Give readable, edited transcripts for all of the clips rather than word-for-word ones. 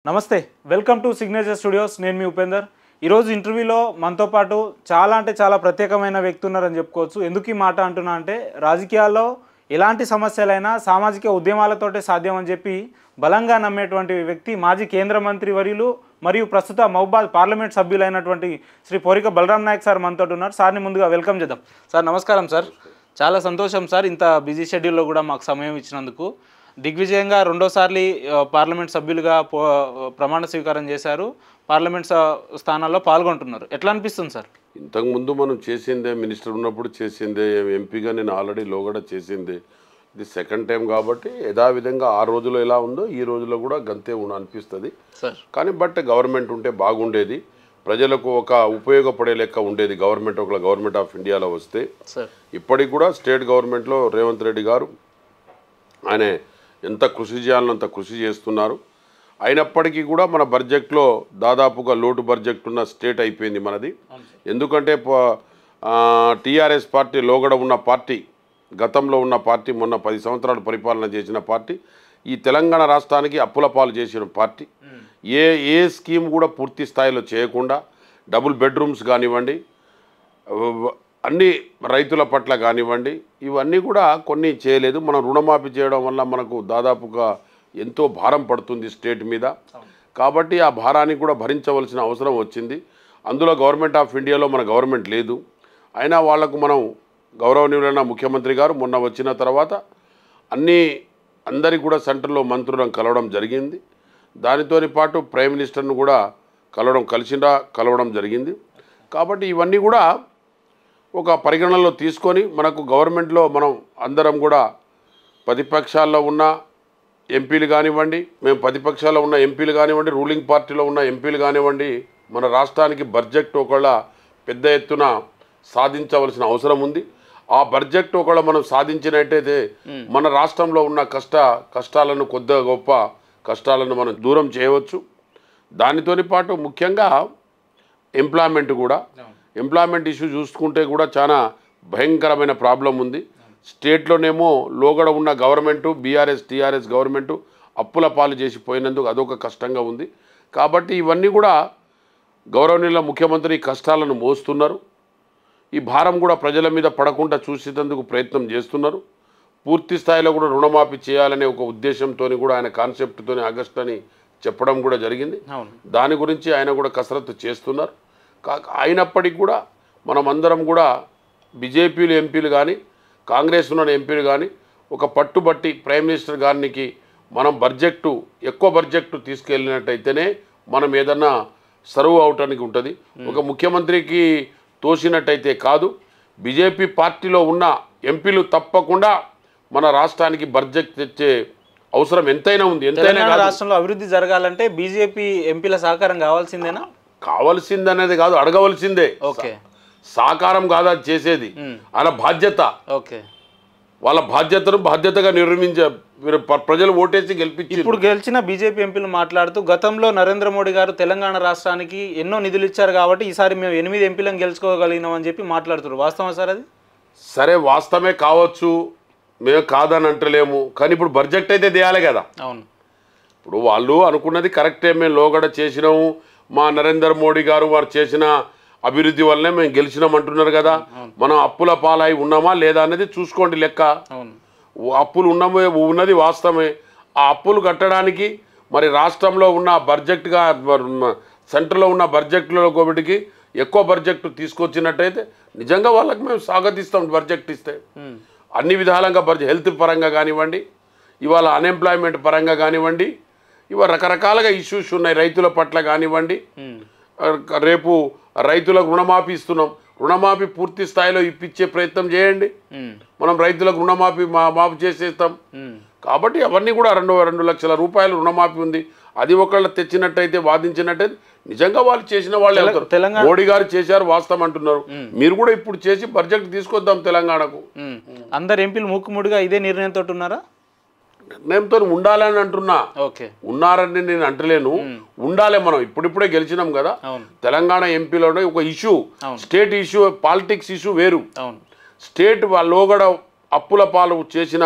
నమస్తే welcome to signature studios నేను మీ ఉపేందర్ ఈ రోజు ఇంటర్వ్యూలో మనతో పాటు చాలా ప్రత్యేకమైన వ్యక్తి ఉన్నారని చెప్పుకోవచ్చు ఎందుకు ఈ మాట అంటున్నా అంటే రాజకీయాల్లో ఎలాంటి సమస్యలైనా సామాజిక ఉద్యమాలతోటే సాధ్యం అని చెప్పి బలంగా నమ్మేటువంటి వ్యక్తి మాజీ కేంద్ర మంత్రి వర్యులు మరియు ప్రస్తుత మహబూబాద్ పార్లమెంట్ సభ్యులైనటువంటి శ్రీ పోరిక బలరాం నాయక్ సార్ మనతో ఉన్నారు సార్ని ముందుగా వెల్కమ్ చేద్దాం సార్ నమస్కారం సార్ చాలా సంతోషం సార్ ఇంత బిజీ షెడ్యూల్లో కూడా మాకు సమయం ఇచ్చినందుకు దిగ్విజయంగా రెండోసార్లు పార్లమెంట్ సభ్యులుగా ప్రమాణ స్వీకారం చేశారు పార్లమెంట్ స్థానాల్లో పాల్గొంటున్నారు ఎట్లా అనిపిస్తుంది సార్ ఇంతకుముందు మనం చేసిందే మినిస్టర్ ఉన్నప్పుడు చేసిందే ఎంపీగా నేను ఆల్రెడీ లోగడ చేసిందే ఇది సెకండ్ టైం కాబట్టి యథావిధంగా ఆ రోజులో ఎలా ఉందో ఈ రోజులో కూడా గంతే అనిపిస్తుంది కానీ బట్ గవర్నమెంట్ ఉంటే బాగుండేది ప్రజలకు ఒక ఉపయోగపడే లెక్క ఉండేది గవర్నమెంట్ ఆఫ్ ఇండియాలో వస్తే ఇప్పటికి కూడా స్టేట్ గవర్నమెంట్లో రేవంత్ రెడ్డి గారు ఆయన ఎంత కృషి చేయాలని అంత కృషి చేస్తున్నారు అయినప్పటికీ కూడా మన బడ్జెట్లో దాదాపుగా లోటు బడ్జెట్ ఉన్న స్టేట్ అయిపోయింది మనది ఎందుకంటే టీఆర్ఎస్ పార్టీ లోగడ ఉన్న పార్టీ గతంలో ఉన్న పార్టీ మొన్న 10 సంవత్సరాలు పరిపాలన చేసిన పార్టీ ఈ తెలంగాణ రాష్ట్రానికి అప్పుల పాలు చేసిన పార్టీ ఏ స్కీమ్ కూడా పూర్తి స్థాయిలో చేయకుండా డబుల్ బెడ్రూమ్స్ కానివ్వండి అన్ని రైతుల పట్ల కానివ్వండి ఇవన్నీ కూడా కొన్ని చేయలేదు మనం రుణమాఫీ చేయడం వల్ల మనకు దాదాపుగా ఎంతో భారం పడుతుంది స్టేట్ మీద కాబట్టి ఆ భారాన్ని కూడా భరించవలసిన అవసరం వచ్చింది అందులో గవర్నమెంట్ ఆఫ్ ఇండియాలో మన గవర్నమెంట్ లేదు అయినా వాళ్లకు మనం గౌరవనీయులైన ముఖ్యమంత్రి గారు మొన్న వచ్చిన తర్వాత అందరికీ కూడా సెంటర్లో మంత్రులను కలవడం జరిగింది దానితో పాటు ప్రైమ్ మినిస్టర్ను కూడా కలవడం జరిగింది కాబట్టి ఇవన్నీ కూడా ఒక పరిగణనలో తీసుకొని మనకు గవర్నమెంట్లో మనం అందరం కూడా ప్రతిపక్షాల్లో ఉన్న ఎంపీలు కానివ్వండి మేము ప్రతిపక్షాల్లో ఉన్న ఎంపీలు కానివ్వండి రూలింగ్ పార్టీలో ఉన్న ఎంపీలు కానివ్వండి మన రాష్ట్రానికి బడ్జెట్ ఒకవేళ పెద్ద ఎత్తున సాధించవలసిన అవసరం ఉంది ఆ బడ్జెట్ ఒకవేళ మనం సాధించినట్టయితే మన రాష్ట్రంలో ఉన్న కష్టాలను కొద్దిగా గొప్ప కష్టాలను మనం దూరం చేయవచ్చు దానితో పాటు ముఖ్యంగా ఎంప్లాయ్మెంట్ ఇష్యూ చూసుకుంటే కూడా చాలా భయంకరమైన ప్రాబ్లం ఉంది స్టేట్లోనేమో లోగడ ఉన్న గవర్నమెంటు టీఆర్ఎస్ గవర్నమెంటు అప్పుల పాలు చేసి పోయినందుకు అదొక కష్టంగా ఉంది కాబట్టి ఇవన్నీ కూడా గౌరవనీయుల ముఖ్యమంత్రి కష్టాలను మోస్తున్నారు ఈ భారం కూడా ప్రజల మీద పడకుండా చూసేందుకు ప్రయత్నం చేస్తున్నారు పూర్తి స్థాయిలో కూడా రుణమాఫీ చేయాలనే ఒక ఉద్దేశంతో కూడా ఆయన కాన్సెప్ట్తోనే ఆగస్టు అని చెప్పడం కూడా జరిగింది దాని గురించి ఆయన కూడా కసరత్తు చేస్తున్నారు అయినప్పటికీ కూడా మనం అందరం కూడా బీజేపీలు ఎంపీలు కానీ కాంగ్రెస్ ఉన్న ఎంపీలు కానీ ఒక పట్టుబట్టి ప్రైమ్ మినిస్టర్ గారికి మనం ఎక్కువ బడ్జెట్ తీసుకెళ్ళినట్టయితేనే మనం ఏదన్నా సర్వ్ అవటానికి ఉంటుంది ఒక ముఖ్యమంత్రికి తోసినట్టయితే కాదు బీజేపీ పార్టీలో ఉన్న ఎంపీలు తప్పకుండా మన రాష్ట్రానికి బడ్జెట్ తెచ్చే అవసరం ఎంతైనా ఉంది రాష్ట్రంలో అభివృద్ధి జరగాలంటే బీజేపీ ఎంపీల సహకారం కావాల్సిందేనా కావాల్సిందనేది కాదు అడగవలసిందే సహకారం కాదు అది చేసేది అలా బాధ్యత వాళ్ళ బాధ్యతగా నిర్మించే ప్రజలు ఓటేసి గెలిపించి ఇప్పుడు గెలిచిన బీజేపీ ఎంపీలు మాట్లాడుతూ గతంలో నరేంద్ర మోడీ గారు తెలంగాణ రాష్ట్రానికి ఎన్నో నిధులు ఇచ్చారు కాబట్టి ఈసారి మేము 8 ఎంపీలను గెలుచుకోగలిగినాం అని చెప్పి మాట్లాడుతున్నారు వాస్తవం సార్ అది సరే వాస్తవమే కావచ్చు మేము కాదని అంటలేము కానీ ఇప్పుడు బడ్జెట్ అయితే తీయాలి కదా అవును ఇప్పుడు వాళ్ళు అనుకున్నది కరెక్టే మేము లోగడ చేసినాము మా నరేంద్ర మోడీ గారు వారు చేసిన అభివృద్ధి వల్లనే మేము గెలిచినాం అంటున్నారు కదా మనం అప్పుల పాలై ఉన్నామా లేదా అనేది చూసుకోండి లెక్క అప్పులు ఉన్నది వాస్తవమే ఆ అప్పులు కట్టడానికి మరి రాష్ట్రంలో ఉన్న బడ్జెట్గా సెంటర్లో ఉన్న బడ్జెట్లో ఒకటికి ఎక్కువ బడ్జెట్ తీసుకొచ్చినట్టయితే నిజంగా వాళ్ళకి మేము స్వాగతిస్తాం బడ్జెట్ ఇస్తే అన్ని విధాలంగా హెల్త్ పరంగా కానివ్వండి ఇవాళ అన్ఎంప్లాయ్మెంట్ పరంగా కానివ్వండి ఇవాళ రకరకాలుగా ఇష్యూస్ ఉన్నాయి రైతుల పట్ల కానివ్వండి రేపు రైతులకు రుణమాఫీ ఇస్తున్నాం రుణమాఫీ పూర్తి స్థాయిలో ఇప్పించే ప్రయత్నం చేయండి మనం రైతులకు రుణమాఫీ మాఫీ చేసేస్తాం కాబట్టి అవన్నీ కూడా 2 లక్షల రూపాయలు రుణమాఫీ ఉంది అది ఒకళ్ళు తెచ్చినట్టయితే వాదించినట్టయితే నిజంగా వాళ్ళు చేసిన వాళ్ళు మోడీ గారు చేశారు వాస్తవం అంటున్నారు మీరు కూడా ఇప్పుడు చేసి బడ్జెట్ తీసుకొద్దాం తెలంగాణకు అందరు ఎంపీలు మూకుముడిగా ఇదే నిర్ణయంతో ఉన్నారా నిర్ణయంతో ఉండాలని అంటున్నా ఉన్నారని నేను అంటలేను ఉండాలి మనం ఇప్పుడిప్పుడే గెలిచినాం కదా తెలంగాణ ఎంపీలో ఒక issue state issue politics issue వేరు స్టేట్ లోగడ అప్పుల పాలు చేసిన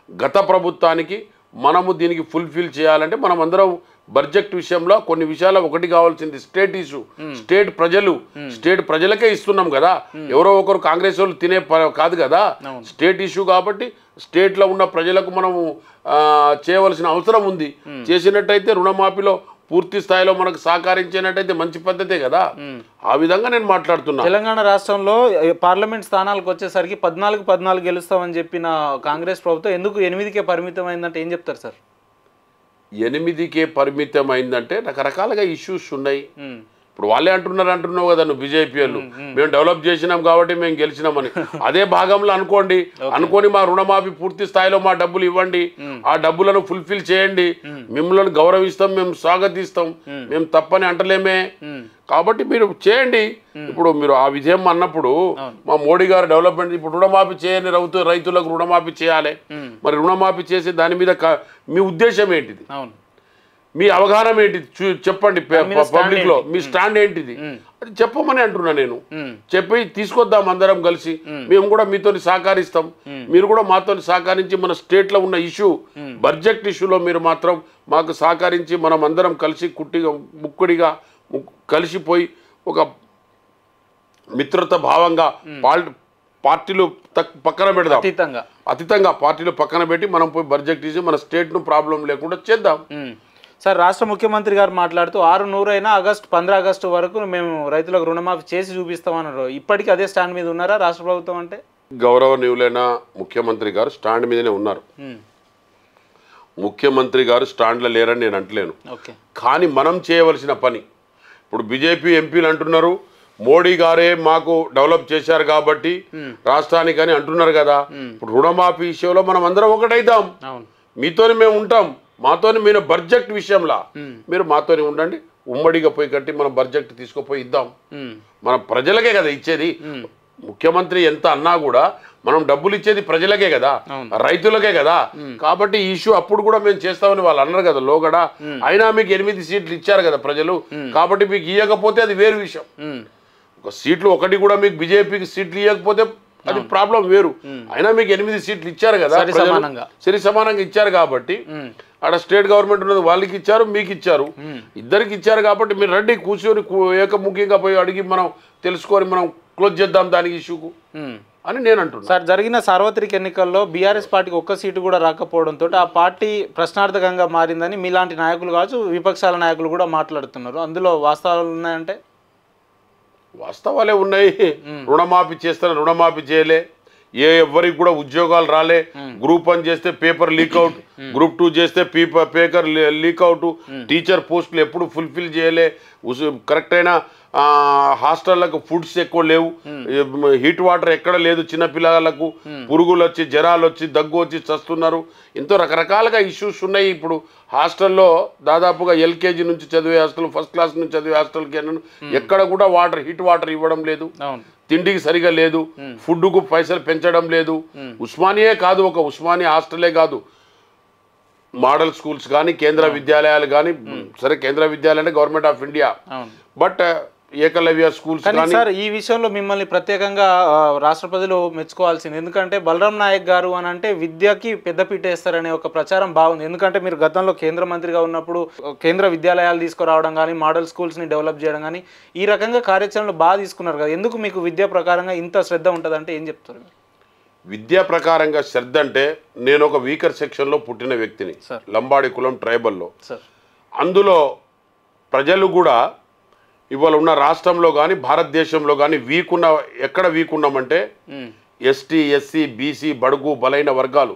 గత ప్రభుత్వానికి మనము దీనికి ఫుల్ఫిల్ చేయాలంటే మనం అందరం బడ్జెట్ విషయంలో కొన్ని విషయాలు ఒకటి కావాల్సింది స్టేట్ ఇష్యూ, స్టేట్ ప్రజలకే ఇస్తున్నాం కదా, ఎవరో ఒకరు కాంగ్రెస్ వాళ్ళు తినే కాదు కదా, స్టేట్ ఇష్యూ కాబట్టి స్టేట్లో ఉన్న ప్రజలకు మనము చేయవలసిన అవసరం ఉంది. చేసినట్టయితే రుణమాఫీలో పూర్తి స్థాయిలో మనకు సహకరించినట్టయితే మంచి పద్ధతే కదా. ఆ విధంగా నేను మాట్లాడుతున్నా. తెలంగాణ రాష్ట్రంలో పార్లమెంట్ స్థానాలకు వచ్చేసరికి 14 గెలుస్తామని చెప్పిన కాంగ్రెస్ ప్రభుత్వం ఎందుకు 8కే పరిమితం అయిందంటే ఏం చెప్తారు సార్? 8కే పరిమితం అయిందంటే రకరకాలుగా ఇష్యూస్ ఉన్నాయి. ఇప్పుడు వాళ్ళే అంటున్నావు కదా, నువ్వు బీజేపీ వాళ్ళు మేము డెవలప్ చేసినాం కాబట్టి మేము గెలిచినామని. అదే భాగంలో అనుకోని మా రుణమాఫీ పూర్తి స్థాయిలో మా డబ్బులు ఇవ్వండి, ఆ డబ్బులను ఫుల్ఫిల్ చేయండి, మిమ్మల్ని గౌరవిస్తాం, మేము స్వాగతిస్తాం, మేము తప్పని అంటలేమే. కాబట్టి మీరు చేయండి. ఇప్పుడు మీరు ఆ విజయం అన్నప్పుడు మా మోడీ గారు డెవలప్మెంట్, ఇప్పుడు రుణమాఫీ చేయని రైతులకు రుణమాఫీ చేయాలి. మరి రుణమాఫీ చేసి దాని మీద మీ ఉద్దేశం ఏంటిది, మీ అవగాహన ఏంటిది చెప్పండి. పబ్లిక్ లో మీ స్టాండ్ ఏంటిది అది చెప్పమని అంటున్నా నేను. చెప్పి తీసుకొద్దాం అందరం కలిసి, మేము కూడా మీతో సహకరిస్తాం, మీరు కూడా మాతో సహకరించి మన స్టేట్ లో ఉన్న ఇష్యూ బడ్జెట్ ఇష్యూలో మీరు మాత్రం మాకు సహకరించి మనం అందరం కలిసి ముక్కుడిగా కలిసిపోయి ఒక మిత్రత భావంగా పార్టీలు పక్కన పెడదాం, అతీతంగా పార్టీలు పక్కన పెట్టి మనం పోయి బడ్జెట్ ఇచ్చి మన స్టేట్ ను ప్రాబ్లం లేకుండా చేద్దాం. సార్, రాష్ట్ర ముఖ్యమంత్రి గారు మాట్లాడుతూ 6 15 ఆగస్టు వరకు మేము రైతులకు రుణమాఫీ చేసి చూపిస్తామన్నారు. ఇప్పటికీ అదే స్టాండ్ మీద ఉన్నారా రాష్ట్ర ప్రభుత్వం? అంటే గౌరవనీయులైన ముఖ్యమంత్రి గారు స్టాండ్ మీదనే ఉన్నారు. ముఖ్యమంత్రి గారు స్టాండ్లో లేరని నేను అంటలేను. కానీ మనం చేయవలసిన పని, ఇప్పుడు బీజేపీ ఎంపీలు అంటున్నారు మోడీ గారే మాకు డెవలప్ చేశారు కాబట్టి రాష్ట్రానికి అని అంటున్నారు కదా. ఇప్పుడు రుణమాఫీ విషయంలో మనం అందరం ఒకటైతాం, మీతోని మేము ఉంటాం, మాతోని మీరు బడ్జెట్ విషయంలో మీరు మాతోని ఉండండి, ఉమ్మడిగా పోయి కట్టి మనం బడ్జెట్ తీసుకుపోయి ఇద్దాం. మన ప్రజలకే కదా ఇచ్చేది. ముఖ్యమంత్రి ఎంత అన్నా కూడా మనం డబ్బులు ఇచ్చేది ప్రజలకే కదా, రైతులకే కదా. కాబట్టి ఈ ఇష్యూ అప్పుడు కూడా మేము చేస్తామని వాళ్ళు అన్నారు కదా లోగడ. అయినా మీకు 8 సీట్లు ఇచ్చారు కదా ప్రజలు, కాబట్టి మీకు ఇవ్వకపోతే అది వేరు విషయం. ఒక సీట్లు ఒకటి కూడా మీకు బీజేపీకి సీట్లు ఇవ్వకపోతే అది ప్రాబ్లం వేరు. అయినా మీకు 8 సీట్లు ఇచ్చారు కదా, సరి సమానంగా ఇచ్చారు కాబట్టి ఆడ స్టేట్ గవర్నమెంట్ ఉన్నది వాళ్ళకి ఇచ్చారు, మీకు ఇచ్చారు, ఇద్దరికి ఇచ్చారు. కాబట్టి మీరు రండి, కూర్చొని ఏకముఖ్యంగా పోయి అడిగి మనం తెలుసుకొని మనం క్లోజ్ చేద్దాం దానికి ఇష్యూకు అని నేను అంటున్నాను. సార్, జరిగిన సార్వత్రిక ఎన్నికల్లో బీఆర్ఎస్ పార్టీకి ఒక్క సీటు కూడా రాకపోవడంతో ఆ పార్టీ ప్రశ్నార్థకంగా మారిందని మీలాంటి నాయకులు కావచ్చు, విపక్షాల నాయకులు కూడా మాట్లాడుతున్నారు. అందులో వాస్తవాలు ఉన్నాయంటే? వాస్తవాలే ఉన్నాయి. రుణమాఫీ చేస్తాను, రుణమాఫీ చేయలే, ఎవరికి కూడా ఉద్యోగాలు రాలే, గ్రూప్ 1 చేస్తే పేపర్ లీక్అవుట్, గ్రూప్ 2 చేస్తే పేపర్ లీక్అవుట్, టీచర్ పోస్టులు ఎప్పుడు ఫుల్ఫిల్ చేయలే, కరెక్ట్ అయిన హాస్టళ్లకు ఫుడ్స్ ఎక్కువ లేవు, హీట్ వాటర్ ఎక్కడ లేదు, చిన్నపిల్లలకు పురుగులు వచ్చి జ్వరాలు వచ్చి దగ్గు వచ్చి చస్తున్నారు. ఎంతో రకరకాలుగా ఇష్యూస్ ఉన్నాయి. ఇప్పుడు హాస్టల్లో దాదాపుగా ఎల్కేజీ నుంచి చదివే హాస్టల్, ఫస్ట్ క్లాస్ నుంచి చదివే హాస్టల్కి ఎక్కడ కూడా హీట్ వాటర్ ఇవ్వడం లేదు, తిండికి సరిగా లేదు, ఫుడ్కు పైసలు పెంచడం లేదు. ఉస్మానియే కాదు, ఒక ఉస్మానియా హాస్టలే కాదు, మోడల్ స్కూల్స్ కానీ కేంద్ర విద్యాలయాలు కానీ, సరే కేంద్ర విద్యాలయం అంటే government of India, but Eklavya schools కానీ. సార్, ఈ విషయంలో మిమ్మల్ని ప్రత్యేకంగా రాష్ట్ర ప్రజలు మెచ్చుకోవాల్సింది. ఎందుకంటే బలరాం నాయక్ గారు అని అంటే విద్యకి పెద్దపీట వేస్తారనే ఒక ప్రచారం బాగుంది. ఎందుకంటే మీరు గతంలో కేంద్ర మంత్రిగా ఉన్నప్పుడు కేంద్ర విద్యాలయాలు తీసుకురావడం కానీ, మోడల్ స్కూల్స్ని డెవలప్ చేయడం కానీ, ఈ రకంగా కార్యాచరణలు బాగా తీసుకున్నారు కదా. ఎందుకు మీకు విద్యా ప్రకారంగా ఇంత శ్రద్ధ ఉంటుందంటే ఏం చెప్తారు? విద్యా ప్రకారంగా శ్రద్ధ అంటే, నేను ఒక వీకర్ సెక్షన్లో పుట్టిన వ్యక్తిని, లంబాడి కులం ట్రైబల్లో. అందులో ప్రజలు కూడా ఇవాళ ఉన్న రాష్ట్రంలో కానీ భారతదేశంలో కానీ ఎక్కడ వీక్ ఉన్నామంటే ఎస్టీ, ఎస్సీ, బీసీ, బడుగు బలైన వర్గాలు,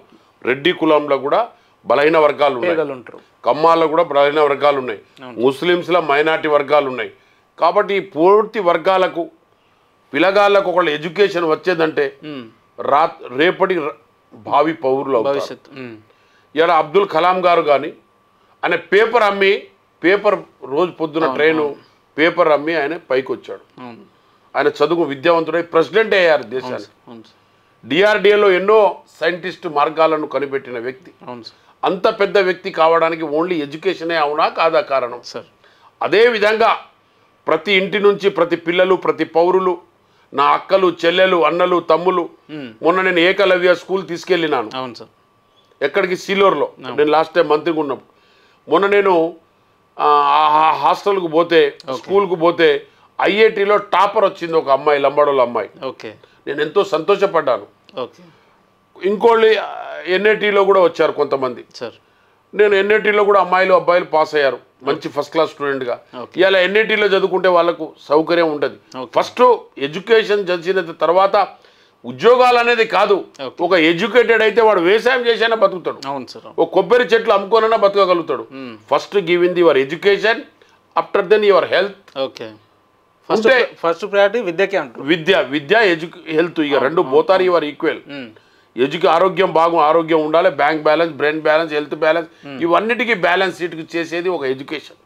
రెడ్డి కులంలో కూడా బలైన వర్గాలు ఉన్నాయి, కమ్మాల్లో కూడా బలైన వర్గాలు ఉన్నాయి, ముస్లిమ్స్లో మైనార్టీ వర్గాలు ఉన్నాయి. కాబట్టి పూర్తి వర్గాలకు పిల్లగాళ్ళకు ఒకళ్ళు ఎడ్యుకేషన్ వచ్చేదంటే రేపటి భావి పౌరులు అవుతారు. ఇలా అబ్దుల్ కలాం గారు కానీ ఆయన పేపర్ రోజు పొద్దున ట్రైను పేపర్ అమ్మి ఆయన పైకి వచ్చాడు. ఆయన చదువు విద్యావంతుడై ప్రెసిడెంట్ అయ్యారు దేశానికి. డిఆర్డిఏలో ఎన్నో సైంటిస్ట్ మార్గాలను కనిపెట్టిన వ్యక్తి. అంత పెద్ద వ్యక్తి కావడానికి ఓన్లీ ఎడ్యుకేషనే అవునా కాదా కారణం? అదేవిధంగా ప్రతి ఇంటి నుంచి ప్రతి పిల్లలు, ప్రతి పౌరులు, నా అక్కలు, చెల్లెలు, అన్నలు, తమ్ములు, మొన్న నేను ఏకలవ్య స్కూల్ తీసుకెళ్ళినాను. ఎక్కడికి? సీలోర్లో. నేను లాస్ట్ టైం మంత్రిగా ఉన్నప్పుడు మొన్న నేను హాస్టల్కు పోతే స్కూల్కు పోతే ఐఐటిలో టాపర్ వచ్చింది ఒక అమ్మాయి, లంబాడోళ్ళ అమ్మాయి. ఓకే, నేను ఎంతో సంతోషపడ్డాను. ఓకే, ఇంకోళ్ళు ఎన్ఐటీలో కూడా వచ్చారు కొంతమంది. సార్ నేను ఎన్ఐటీలో కూడా అమ్మాయిలు అబ్బాయిలు పాస్ అయ్యారు మంచి ఫస్ట్ క్లాస్ స్టూడెంట్గా. ఇవాళ ఎన్ఐటీలో చదువుకుంటే వాళ్ళకు సౌకర్యం ఉంటుంది. ఫస్ట్ ఎడ్యుకేషన్ చేసిన తర్వాత ఉద్యోగాలు అనేది కాదు. ఒక ఎడ్యుకేటెడ్ అయితే వాడు వ్యవసాయం చేసైనా బతుకుతాడు, ఒక కొబ్బరి చెట్లు అమ్ముకోనైనా బతకగలుగుతాడు. First give in your education, after then your health. Okay, first priority విద్యకే అంటారు. విద్య హెల్త్ ఇక రెండు బోతారు యువర్ ఈక్వల్. ఆరోగ్యం ఆరోగ్యం ఉండాలి, bank balance, brain balance, health balance, ఇవన్నిటికీ బ్యాలెన్స్ సీట్కి చేసేది ఒక ఎడ్యుకేషన్.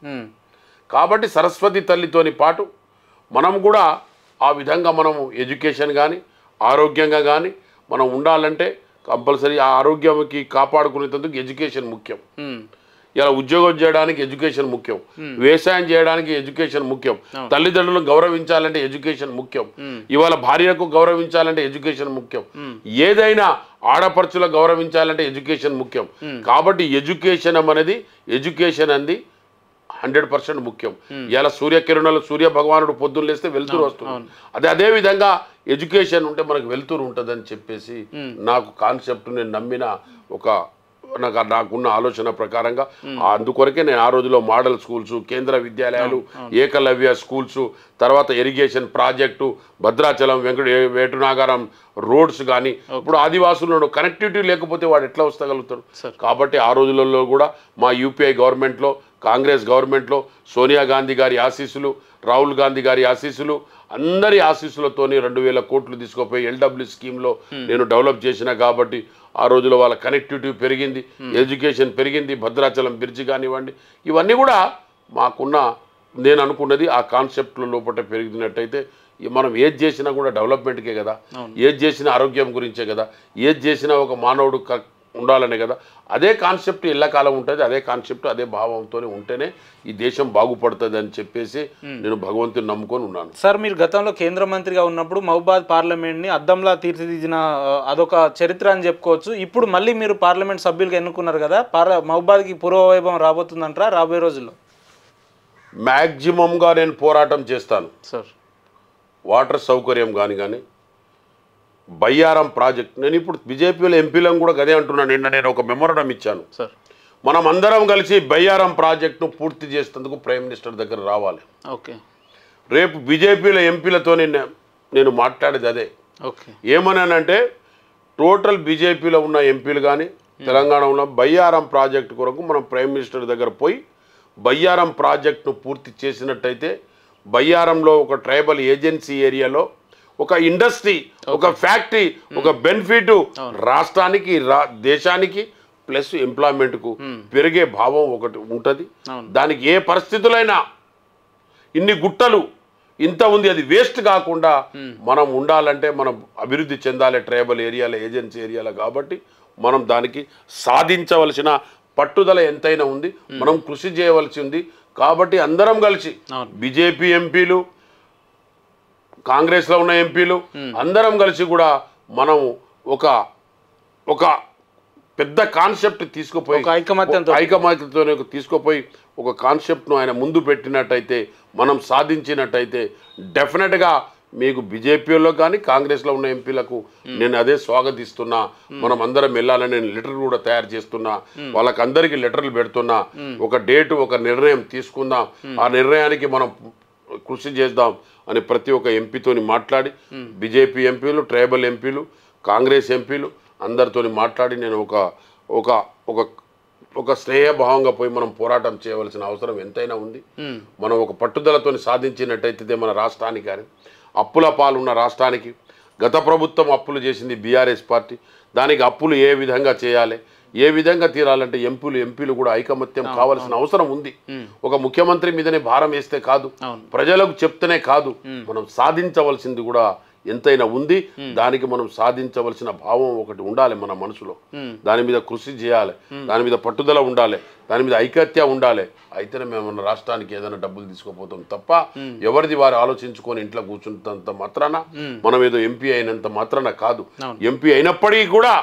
కాబట్టి సరస్వతి తల్లితోని పాటు మనం కూడా ఆ విధంగా మనము ఎడ్యుకేషన్ కానీ ఆరోగ్యంగా కానీ మనం ఉండాలంటే కంపల్సరీ ఆ ఆరోగ్యంకి కాపాడుకునేందుకు ఎడ్యుకేషన్ ముఖ్యం. ఇలా ఉద్యోగం చేయడానికి ఎడ్యుకేషన్ ముఖ్యం, వ్యవసాయం చేయడానికి ఎడ్యుకేషన్ ముఖ్యం, తల్లిదండ్రులను గౌరవించాలంటే ఎడ్యుకేషన్ ముఖ్యం, ఇవాళ భార్యకు గౌరవించాలంటే ఎడ్యుకేషన్ ముఖ్యం, ఏదైనా ఆడపడుచులకు గౌరవించాలంటే ఎడ్యుకేషన్ ముఖ్యం. కాబట్టి ఎడ్యుకేషన్ అనేది 100% ముఖ్యం. ఇలా సూర్యకిరణాలు సూర్య భగవానుడు పొద్దున్న లేస్తే వెలుతురు వస్తుంది. అదే విధంగా ఎడ్యుకేషన్ ఉంటే మనకు వెలుతురు ఉంటుందని చెప్పేసి నాకు కాన్సెప్ట్ నేను నమ్మిన నాకున్న ఆలోచన ప్రకారంగా అందుకొరకే నేను ఆ రోజులో మోడల్ స్కూల్స్, కేంద్ర విద్యాలయాలు, ఏకలవ్య స్కూల్స్, తర్వాత ఇరిగేషన్ ప్రాజెక్టు, భద్రాచలం వేటునాగారం రోడ్స్ కానీ, ఇప్పుడు ఆదివాసులను కనెక్టివిటీ లేకపోతే వాడు ఎట్లా వస్తగలుగుతాడు. కాబట్టి ఆ రోజులలో కూడా మా యూపీఐ గవర్నమెంట్లో, కాంగ్రెస్ గవర్నమెంట్లో సోనియా గాంధీ గారి ఆశీస్సులు, రాహుల్ గాంధీ గారి ఆశీస్సులు, అందరి ఆశీస్సులతోని 2000 కోట్లు తీసుకుపోయి ఎల్డబ్ల్యూ స్కీమ్లో నేను డెవలప్ చేసిన. కాబట్టి ఆ రోజులో వాళ్ళ కనెక్టివిటీ పెరిగింది, ఎడ్యుకేషన్ పెరిగింది, భద్రాచలం బ్రిడ్జి కానివ్వండి, ఇవన్నీ కూడా మాకున్న నేను అనుకున్నది ఆ కాన్సెప్ట్లో లోపల పెరిగినట్టయితే మనం ఏది చేసినా కూడా డెవలప్మెంట్కే కదా, ఏది చేసినా ఆరోగ్యం గురించే కదా, ఏది చేసినా ఒక మానవుడు ఉండాలనే కదా. అదే కాన్సెప్ట్ ఎల్లకాలం ఉంటుంది, అదే కాన్సెప్ట్ అదే భావంతో ఉంటేనే ఈ దేశం బాగుపడుతుంది అని చెప్పేసి నేను భగవంతుని నమ్ముకొని ఉన్నాను. సార్, మీరు గతంలో కేంద్ర మంత్రిగా ఉన్నప్పుడు మహబూబాద్ పార్లమెంట్ని అద్దంలా తీర్చిదిద్దిన అదొక చరిత్ర అని చెప్పుకోవచ్చు. ఇప్పుడు మళ్ళీ మీరు పార్లమెంట్ సభ్యులుగా ఎన్నుకున్నారు కదా, మహబూబాద్కి పూర్వవైభవం రాబోతుందంటారా రాబోయే రోజుల్లో? మ్యాక్సిమంగా నేను పోరాటం చేస్తాను సార్. వాటర్ సౌకర్యం కానీ బయ్యారం ప్రాజెక్ట్, నేను ఇప్పుడు బీజేపీలో ఎంపీలను కూడా అదే అంటున్నాను. నిన్న నేను ఒక మెమోరాండం ఇచ్చాను. సార్, మనం అందరం కలిసి బయ్యారం ప్రాజెక్టును పూర్తి చేసేందుకు ప్రైమ్ మినిస్టర్ దగ్గర రావాలి. ఓకే, రేపు బీజేపీలో ఎంపీలతో నేను మాట్లాడేది అదే. ఓకే, ఏమన్నానంటే టోటల్ బీజేపీలో ఉన్న ఎంపీలు కానీ తెలంగాణలో బయ్యారం ప్రాజెక్టు కొరకు మనం ప్రైమ్ మినిస్టర్ దగ్గర పోయి బయ్యారం ప్రాజెక్టును పూర్తి చేసినట్టయితే బయ్యారంలో ఒక ట్రైబల్ ఏజెన్సీ ఏరియాలో ఒక ఇండస్ట్రీ, ఒక ఫ్యాక్టరీ, ఒక బెనిఫిట్ రాష్ట్రానికి, దేశానికి, ప్లస్ ఎంప్లాయ్మెంట్కు పెరిగే భావం ఒకటి ఉంటుంది. దానికి ఏ పరిస్థితులైనా ఇన్ని గుట్టలు ఇంత ఉంది, అది వేస్ట్ కాకుండా మనం ఉండాలంటే మనం అభివృద్ధి చెందాలి ట్రైబల్ ఏరియాలో, ఏజెన్సీ ఏరియాలో. కాబట్టి మనం దానికి సాధించవలసిన పట్టుదల ఎంతైనా ఉంది, మనం కృషి చేయవలసి ఉంది. కాబట్టి అందరం కలిసి బీజేపీ ఎంపీలు, కాంగ్రెస్లో ఉన్న ఎంపీలు అందరం కలిసి కూడా మనం ఒక పెద్ద కాన్సెప్ట్ తీసుకుపోయి ఐకమత్యంతో తీసుకుపోయి ఒక కాన్సెప్ట్ను ఆయన ముందు పెట్టినట్టయితే, మనం సాధించినట్టయితే డెఫినెట్గా మీకు బీజేపీలో కానీ కాంగ్రెస్లో ఉన్న ఎంపీలకు నేను అదే స్వాగతిస్తున్నా. మనం అందరం వెళ్ళాలని నేను లెటర్ కూడా తయారు చేస్తున్నా, వాళ్ళకి అందరికీ లెటర్లు పెడుతున్నా. ఒక డేటు, ఒక నిర్ణయం తీసుకుందాం, ఆ నిర్ణయానికి మనం కృషి చేద్దాం అని ప్రతి ఒక్క ఎంపీతోని మాట్లాడి, బీజేపీ ఎంపీలు, ట్రైబల్ ఎంపీలు, కాంగ్రెస్ ఎంపీలు అందరితో మాట్లాడి నేను ఒక స్నేహభావంగా పోయి మనం పోరాటం చేయవలసిన అవసరం ఎంతైనా ఉంది. మనం ఒక పట్టుదలతో సాధించినట్టయితే మన రాష్ట్రానికి కానీ, అప్పుల పాలున్న రాష్ట్రానికి, గత ప్రభుత్వం అప్పులు చేసింది బీఆర్ఎస్ పార్టీ, దానికి అప్పులు ఏ విధంగా చేయాలి, ఏ విధంగా తీరాలంటే ఎంపీలు కూడా ఐకమత్యం కావాల్సిన అవసరం ఉంది. ఒక ముఖ్యమంత్రి మీదనే భారం వేస్తే కాదు, ప్రజలకు చెప్తేనే కాదు, మనం సాధించవలసింది కూడా ఎంతైనా ఉంది. దానికి మనం సాధించవలసిన భావం ఒకటి ఉండాలి మన మనసులో, దాని మీద కృషి చేయాలి, దాని మీద పట్టుదల ఉండాలి, దాని మీద ఐకత్య ఉండాలి. అయితేనే మేము మన రాష్ట్రానికి ఏదైనా డబ్బులు తీసుకుపోతాం తప్ప ఎవరిది వారు ఆలోచించుకొని ఇంట్లో కూర్చుంటంత మాత్రాన, మనం ఏదో ఎంపీ అయినంత మాత్రాన కాదు. ఎంపీ అయినప్పటికీ కూడా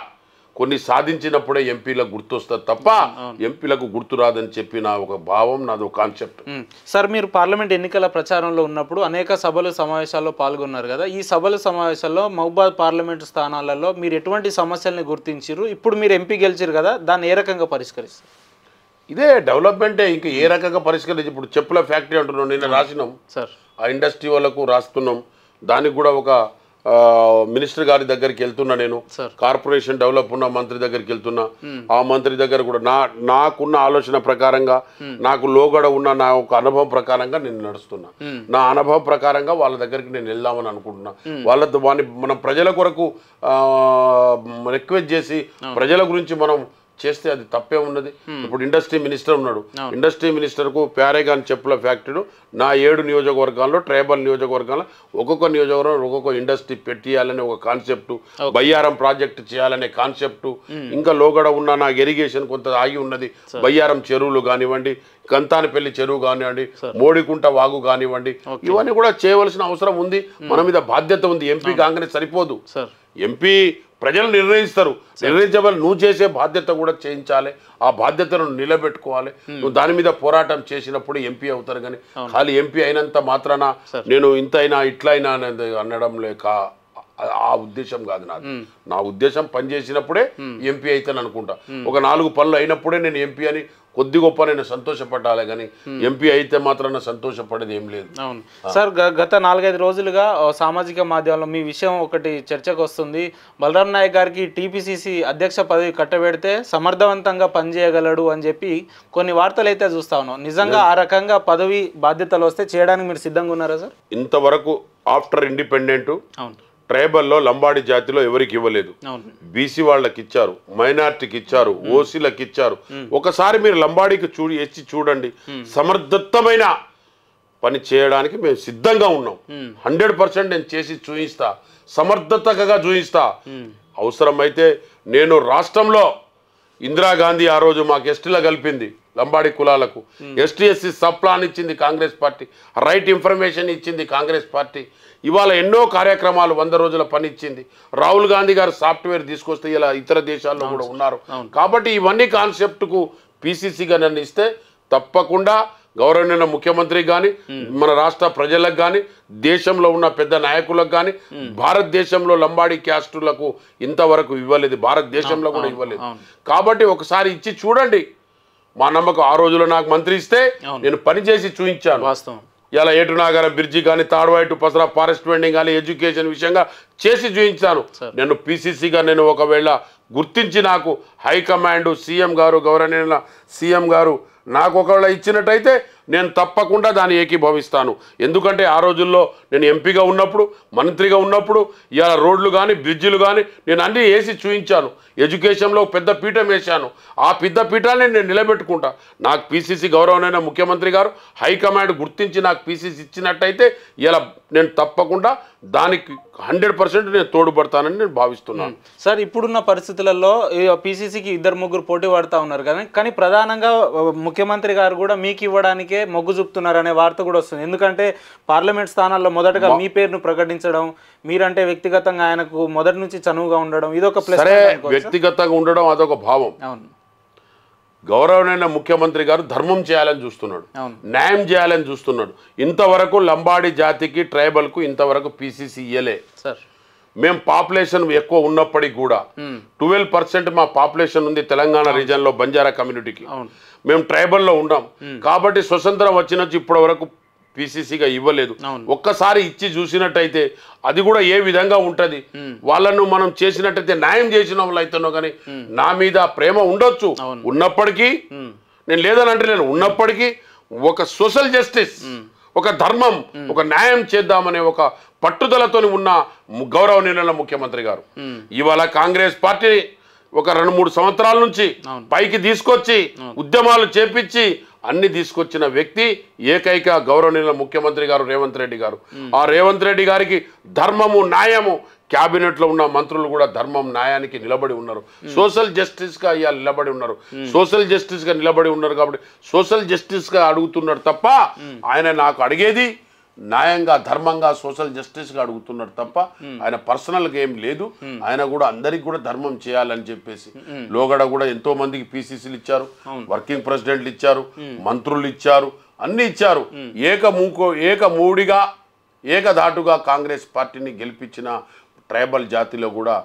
కొన్ని సాధించినప్పుడే ఎంపీలకు గుర్తొస్తుంది తప్ప ఎంపీలకు గుర్తు రాదని చెప్పి నా ఒక భావం, నాది ఒక కాన్సెప్ట్. సార్, మీరు పార్లమెంట్ ఎన్నికల ప్రచారంలో ఉన్నప్పుడు అనేక సభలు సమావేశాల్లో పాల్గొన్నారు కదా. ఈ సభలు సమావేశాల్లో మహబూబాద్ పార్లమెంటు స్థానాలలో మీరు ఎటువంటి సమస్యల్ని గుర్తించారు? ఇప్పుడు మీరు ఎంపీ గెలిచారు కదా, దాన్ని ఏ రకంగా పరిష్కరిస్తారు? ఇదే డెవలప్మెంటే, ఇంకా ఏ రకంగా పరిష్కరించి. ఇప్పుడు చెప్పుల ఫ్యాక్టరీ అంటున్నాం, నిన్న రాసినాం సార్, ఆ ఇండస్ట్రీ వాళ్ళకు రాస్తున్నాం. దానికి కూడా ఒక మినిస్టర్ గారి దగ్గరికి వెళ్తున్నా, నేను కార్పొరేషన్ డెవలప్ ఉన్న మంత్రి దగ్గరికి వెళ్తున్నా. ఆ మంత్రి దగ్గర కూడా నాకున్న ఆలోచన ప్రకారంగా, నాకు లోగడ ఉన్న నా ఒక అనుభవం ప్రకారంగా నేను నడుస్తున్నా. నా అనుభవం ప్రకారంగా వాళ్ళ దగ్గరికి నేను వెళ్దామని అనుకుంటున్నా. వాళ్ళతో మనం ప్రజల కొరకు రిక్వెస్ట్ చేసి ప్రజల గురించి మనం చేస్తే అది తప్పే ఉన్నది. ఇప్పుడు ఇండస్ట్రీ మినిస్టర్ ఉన్నాడు, ఇండస్ట్రీ మినిస్టర్కు ప్యారేగాన్ చెప్పుల ఫ్యాక్టరీలు నా 7 నియోజకవర్గాల్లో, ట్రైబల్ నియోజకవర్గాల్లో ఒక్కొక్క నియోజకవర్గం ఒక్కొక్క ఇండస్ట్రీ పెట్టియాలనే ఒక కాన్సెప్ట్, బయ్యారం ప్రాజెక్ట్ చేయాలనే కాన్సెప్ట్, ఇంకా లోగడ ఉన్న నా ఇరిగేషన్ కొంత ఆగి ఉన్నది, బయ్యారం చెరువులు కానివ్వండి, కంతానపల్లి చెరువు కానివ్వండి, మోడికుంట వాగు కానివ్వండి, ఇవన్నీ కూడా చేయవలసిన అవసరం ఉంది. మన మీద బాధ్యత ఉంది. ఎంపీ కాంగ్రెస్ సరిపోదు, ఎంపీ ప్రజలు నిర్ణయిస్తారు. నిర్ణయించబడి నువ్వు చేసే బాధ్యత కూడా చేయించాలి, ఆ బాధ్యతను నిలబెట్టుకోవాలి. నువ్వు దాని మీద పోరాటం చేసినప్పుడు ఎంపీ అవుతారు. కానీ ఖాళీ ఎంపీ అయినంత మాత్రాన నేను ఇంత అయినా ఇట్లా అయినా అనేది అనడం లేక ఆ ఉద్దేశం కాదు నాది. నా ఉద్దేశం పని చేసినప్పుడే ఎంపీ అయితేని అనుకుంటా. ఒక 4 పనులు అయినప్పుడే నేను ఎంపీ అని కొద్ది గొప్ప నేను సంతోషపడాలి, కానీ ఎంపీ అయితే మాత్రం సంతోషపడేది ఏం లేదు. అవును సార్, గత 4-5 రోజులుగా సామాజిక మాధ్యమంలో మీ విషయం ఒకటి చర్చకు వస్తుంది. బలరాం నాయక్ గారికి టీపీసీసీ అధ్యక్ష పదవి కట్టబెడితే సమర్థవంతంగా పనిచేయగలడు అని చెప్పి కొన్ని వార్తలు అయితే చూస్తా ఉన్నాం. నిజంగా ఆ రకంగా పదవి బాధ్యతలు వస్తే చేయడానికి మీరు సిద్ధంగా ఉన్నారా సార్? ఇంతవరకు ఆఫ్టర్ ఇండిపెండెంట్ ట్రైబల్లో లంబాడి జాతిలో ఎవరికి ఇవ్వలేదు. బీసీ వాళ్ళకి ఇచ్చారు, మైనార్టీకి ఇచ్చారు, ఓసీలకు ఇచ్చారు. ఒకసారి మీరు లంబాడీకి ఎచ్చి చూడండి. సమర్థతమైన పని చేయడానికి మేము సిద్ధంగా ఉన్నాం. 100% నేను చేసి చూయిస్తా, సమర్థతగా చూయిస్తా. అవసరమైతే నేను రాష్ట్రంలో ఇందిరాగాంధీ ఆ రోజు మాకు ఎస్టీలో కలిపింది, లంబాడి కులాలకు ఎస్టీ ఎస్సీ సబ్ ప్లాన్ ఇచ్చింది కాంగ్రెస్ పార్టీ, రైట్ ఇన్ఫర్మేషన్ ఇచ్చింది కాంగ్రెస్ పార్టీ. ఇవాళ ఎన్నో కార్యక్రమాలు 100 రోజుల పని ఇచ్చింది. రాహుల్ గాంధీ గారు సాఫ్ట్వేర్ తీసుకొస్తే ఇలా ఇతర దేశాల్లో కూడా ఉన్నారు. కాబట్టి ఇవన్నీ కాన్సెప్ట్కు పీసీసీగా నన్ను ఇస్తే తప్పకుండా గౌరవనీయ ముఖ్యమంత్రికి కానీ, మన రాష్ట్ర ప్రజలకు కానీ, దేశంలో ఉన్న పెద్ద నాయకులకు కానీ, భారతదేశంలో లంబాడీ క్యాస్టులకు ఇంతవరకు ఇవ్వలేదు, భారతదేశంలో కూడా ఇవ్వలేదు. కాబట్టి ఒకసారి ఇచ్చి చూడండి. మా నమ్మకం ఆ రోజులో నాకు మంత్రి ఇస్తే నేను పని చేసి చూపించాను. వాస్తవం. ఇలా ఏటునాగరం బ్రిడ్జి కానీ, Tadvai to Pasra forest vending కానీ, ఎడ్యుకేషన్ విషయంగా చేసి చూపించాను. నేను పీసీసీగా నేను ఒకవేళ గుర్తించి నాకు హైకమాండ్ సీఎం గారు, గౌరవనీయ సీఎం గారు నాకు ఒకవేళ ఇచ్చినట్టయితే నేను తప్పకుండా దాన్ని ఏకీభవిస్తాను. ఎందుకంటే ఆ రోజుల్లో నేను ఎంపీగా ఉన్నప్పుడు, మంత్రిగా ఉన్నప్పుడు ఇలా రోడ్లు కానీ, బ్రిడ్జిలు కానీ నేను అన్నీ వేసి చూపించాను. ఎడ్యుకేషన్లో పెద్ద పీఠం వేశాను. ఆ పెద్ద పీఠాన్ని నేను నిలబెట్టుకుంటా. నాకు పీసీసీ గౌరవనీయ ముఖ్యమంత్రి గారు హైకమాండ్ గుర్తించి నాకు పీసీసీ ఇచ్చినట్టయితే ఇలా నేను తప్పకుండా దానికి 100% నేను తోడ్పడతానని నేను భావిస్తున్నాను. సార్, ఇప్పుడున్న పరిస్థితులలో పీసీసీకి 2-3 పోటీ పడుతూ ఉన్నారు కానీ ప్రధానంగా ముఖ్యమంత్రి గారు కూడా మీకు ఇవ్వడానికే మొగ్గు చూపుతున్నారు అనే వార్త కూడా వస్తుంది. ఎందుకంటే పార్లమెంట్ స్థానాల్లో మొదటగా మీ పేరును ప్రకటించడం, మీరంటే వ్యక్తిగతంగా ఆయనకు మొదటి నుంచి చనువుగా ఉండడం, ఇదొక ప్లస్. వ్యక్తిగతంగా ఉండడం అదొక భావం. అవును, గౌరవనీయ ముఖ్యమంత్రి గారు ధర్మం చేయాలని చూస్తున్నాడు, న్యాయం చేయాలని చూస్తున్నాడు. ఇంతవరకు లంబాడి జాతికి, ట్రైబల్కు ఇంతవరకు పీసీసీ ఇయ్యలే. మేము పాపులేషన్ ఎక్కువ ఉన్నప్పటికీ కూడా 12% మా పాపులేషన్ ఉంది తెలంగాణ రీజన్లో బంజారా కమ్యూనిటీకి. మేము ట్రైబల్లో ఉన్నాం కాబట్టి స్వతంత్రం వచ్చినట్టు ఇప్పటి వరకు పీసీసీగా ఇవ్వలేదు. ఒక్కసారి ఇచ్చి చూసినట్టయితే అది కూడా ఏ విధంగా ఉంటుంది, వాళ్ళను మనం చేసినట్టయితే న్యాయం చేసిన వాళ్ళు అయితేనో. కానీ నా మీద ప్రేమ ఉండొచ్చు, ఉన్నప్పటికీ నేను లేదని అంటే నేను ఉన్నప్పటికీ ఒక సోషల్ జస్టిస్, ఒక ధర్మం, ఒక న్యాయం చేద్దామనే ఒక పట్టుదలతో ఉన్న గౌరవనీయ ముఖ్యమంత్రి గారు ఇవాళ కాంగ్రెస్ పార్టీ ఒక 2-3 సంవత్సరాల నుంచి పైకి తీసుకొచ్చి ఉద్యమాలు చేపించి అన్ని తీసుకొచ్చిన వ్యక్తి ఏకైక గౌరవనీయ ముఖ్యమంత్రి గారు రేవంత్ రెడ్డి గారు. ఆ రేవంత్ రెడ్డి గారికి ధర్మము, న్యాయము, క్యాబినెట్లో ఉన్న మంత్రులు కూడా ధర్మం, న్యాయానికి నిలబడి ఉన్నారు. సోషల్ జస్టిస్గా ఇవాళ నిలబడి ఉన్నారు. సోషల్ జస్టిస్గా నిలబడి ఉన్నారు కాబట్టి సోషల్ జస్టిస్గా అడుగుతున్నారు తప్ప ఆయన నాకు అడిగేది న్యాయంగా ధర్మంగా సోషల్ జస్టిస్గా అడుగుతున్నాడు తప్ప ఆయన పర్సనల్గా ఏం లేదు. ఆయన కూడా అందరికి కూడా ధర్మం చేయాలని చెప్పేసి లోగడ కూడా ఎంతో మందికి పీసీసీలు ఇచ్చారు, వర్కింగ్ ప్రెసిడెంట్లు ఇచ్చారు, మంత్రులు ఇచ్చారు, అన్ని ఇచ్చారు. ఏకమూడిగా ఏకధాటుగా కాంగ్రెస్ పార్టీని గెలిపించిన ట్రైబల్ జాతిలో కూడా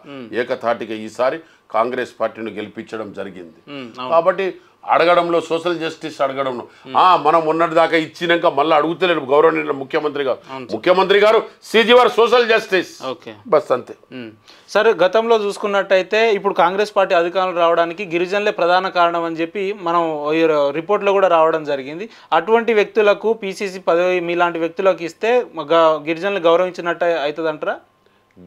ఏకధాటిగా ఈసారి కాంగ్రెస్ పార్టీని గెలిపించడం జరిగింది. కాబట్టి అడగడంలో సోషల్ జస్టిస్ అడగడంలో మనం మొన్నటి దాకా ఇచ్చినాక మళ్ళీ అడుగుతలేడు గౌరవనీయ ముఖ్యమంత్రి గారు సీజీవర్ సోషల్ జస్టిస్ బస్ అంతే. సార్ గతంలో చూసుకున్నట్టయితే ఇప్పుడు కాంగ్రెస్ పార్టీ అధికారంలో రావడానికి గిరిజనులే ప్రధాన కారణం అని చెప్పి మనం రిపోర్ట్లో కూడా రావడం జరిగింది. అటువంటి వ్యక్తులకు పీసీసీ పదవి మీలాంటి వ్యక్తులకు ఇస్తే గిరిజనులు గౌరవించినట్టు అవుతుంది అంటారా?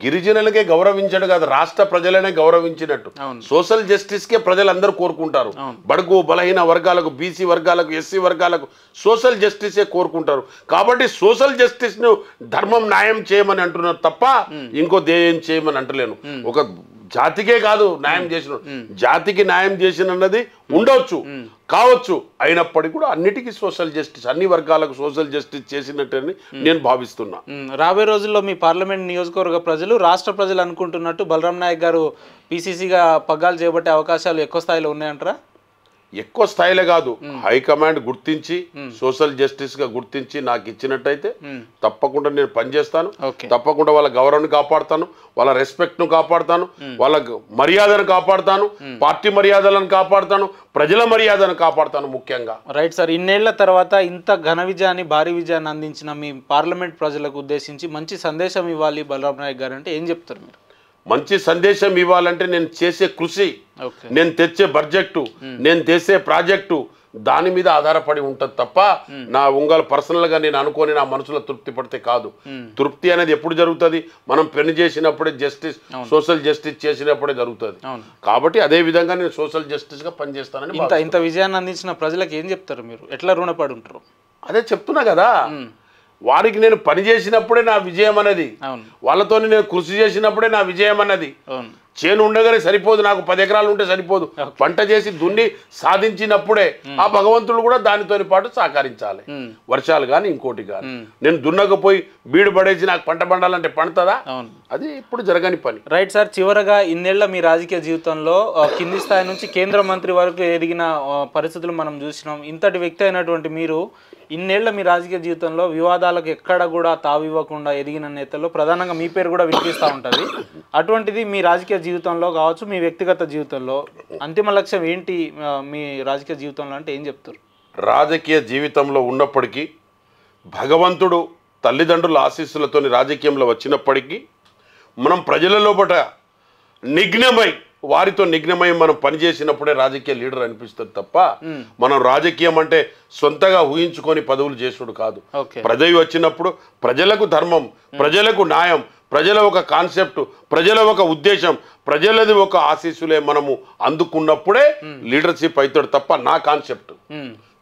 గిరిజనులకే గౌరవించడు కాదు, రాష్ట్ర ప్రజలనే గౌరవించినట్టు. సోషల్ జస్టిస్ కే ప్రజలందరూ కోరుకుంటారు. బడుగు బలహీన వర్గాలకు, బీసీ వర్గాలకు, ఎస్సీ వర్గాలకు సోషల్ జస్టిసే కోరుకుంటారు. కాబట్టి సోషల్ జస్టిస్ ను ధర్మం న్యాయం చేయమని అంటున్నారు తప్ప ఇంకో ధ్యేయం చేయమని అంటలేను. ఒక జాతికే కాదు న్యాయం చేసిన, జాతికి న్యాయం చేసినది ఉండొచ్చు కావచ్చు, అయినప్పటికీ కూడా అన్నిటికీ సోషల్ జస్టిస్, అన్ని వర్గాలకు సోషల్ జస్టిస్ చేసినట్టని నేను భావిస్తున్నా. రాబోయే రోజుల్లో మీ పార్లమెంట్ నియోజకవర్గ ప్రజలు, రాష్ట్ర ప్రజలు అనుకుంటున్నట్టు బలరాం నాయక్ గారు పీసీసీగా పగ్గాలు చేపట్టే అవకాశాలు ఎక్కువ స్థాయిలో ఉన్నాయంటారా? ఎక్కువ స్థాయిలో కాదు, హైకమాండ్ గుర్తించి సోషల్ జస్టిస్ గా గుర్తించి నాకు ఇచ్చినట్టయితే తప్పకుండా నేను పనిచేస్తాను. తప్పకుండా వాళ్ళ గౌరవాన్ని కాపాడుతాను, వాళ్ళ రెస్పెక్ట్ ను కాపాడుతాను, వాళ్ళ మర్యాదను కాపాడుతాను, పార్టీ మర్యాదలను కాపాడుతాను, ప్రజల మర్యాదను కాపాడుతాను ముఖ్యంగా. రైట్ సార్, ఇన్నేళ్ల తర్వాత ఇంత ఘన విజయాన్ని, భారీ విజయాన్ని అందించిన మీ పార్లమెంట్ ప్రజలకు ఉద్దేశించి మంచి సందేశం ఇవ్వాలి బలరాం నాయక్ గారు అంటే ఏం చెప్తారు మీరు? మంచి సందేశం ఇవ్వాలంటే నేను చేసే కృషి, నేను తెచ్చే బడ్జెక్టు, నేను తెచ్చే ప్రాజెక్టు దాని మీద ఆధారపడి ఉంటుంది తప్ప నా పర్సనల్గా నేను అనుకోని నా మనసులో తృప్తి పడితే కాదు. తృప్తి అనేది ఎప్పుడు జరుగుతుంది? మనం పని చేసినప్పుడే, జస్టిస్ సోషల్ జస్టిస్ చేసినప్పుడే జరుగుతుంది. కాబట్టి అదే విధంగా నేను సోషల్ జస్టిస్ గా పనిచేస్తానని. ఇంత విజయాన్ని అందించిన ప్రజలకు ఏం చెప్తారు మీరు? ఎట్లా రుణపడి ఉంటారు? అదే చెప్తున్నా కదా, వారికి నేను పని చేసినప్పుడే నా విజయం అన్నది, వాళ్ళతో నేను కృషి చేసినప్పుడే నా విజయం అన్నది. చేను ఉండగానే సరిపోదు, నాకు 10 ఎకరాలు ఉంటే సరిపోదు, పంట చేసి దున్ని సాధించినప్పుడే ఆ భగవంతుడు కూడా దానితో పాటు సహకరించాలి. వర్షాలు కానీ ఇంకోటి కానీ నేను దున్నకపోయి బీడు పడేసి నాకు పంట పండాలంటే పండుతుందా? అది ఇప్పుడు జరగని పని. రైట్ సార్, చివరగా ఇన్నేళ్ల మీ రాజకీయ జీవితంలో కింది స్థాయి నుంచి కేంద్ర మంత్రి వరకు ఎదిగిన పరిస్థితులు మనం చూసినాం. ఇంతటి వ్యక్తి అయినటువంటి మీరు ఇన్నేళ్ల మీ రాజకీయ జీవితంలో వివాదాలకు ఎక్కడ కూడా తావివ్వకుండా ఎదిగిన నేతల్లో ప్రధానంగా మీ పేరు కూడా వినిపిస్తూ ఉంటుంది. అటువంటిది మీ రాజకీయ జీవితంలో కావచ్చు, మీ వ్యక్తిగత జీవితంలో అంతిమ లక్ష్యం ఏంటి మీ రాజకీయ జీవితంలో అంటే ఏం చెప్తారు? రాజకీయ జీవితంలో ఉన్నప్పటికీ భగవంతుడు తల్లిదండ్రుల ఆశీస్సులతోని రాజకీయంలో వచ్చినప్పటికీ మనం ప్రజల లోపల వారితో నిఘ్నమై మనం పనిచేసినప్పుడే రాజకీయ లీడర్ అనిపిస్తుంది తప్ప మనం రాజకీయం అంటే సొంతగా ఊహించుకొని పదవులు చేసుడు కాదు. పదవి వచ్చినప్పుడు ప్రజలకు ధర్మం, ప్రజలకు న్యాయం, ప్రజల ఒక కాన్సెప్ట్, ప్రజల ఒక ఉద్దేశం, ప్రజలది ఒక ఆశీస్సులే మనము అందుకున్నప్పుడే లీడర్షిప్ అవుతాడు తప్ప నా కాన్సెప్ట్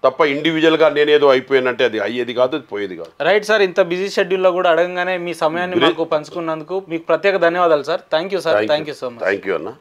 తప్ప ఇండివిజువల్ గా నేనేదో అయిపోయానంటే అది అయ్యేది కాదు, అది పోయేది కాదు. రైట్ సార్, ఇంత బిజీ షెడ్యూల్లో కూడా అడగంగానే మీ సమయాన్ని మాకు పంచుకున్నందుకు మీకు ప్రత్యేక ధన్యవాదాలు sir. Thank you sir, thank you so much. Thank you అన్న.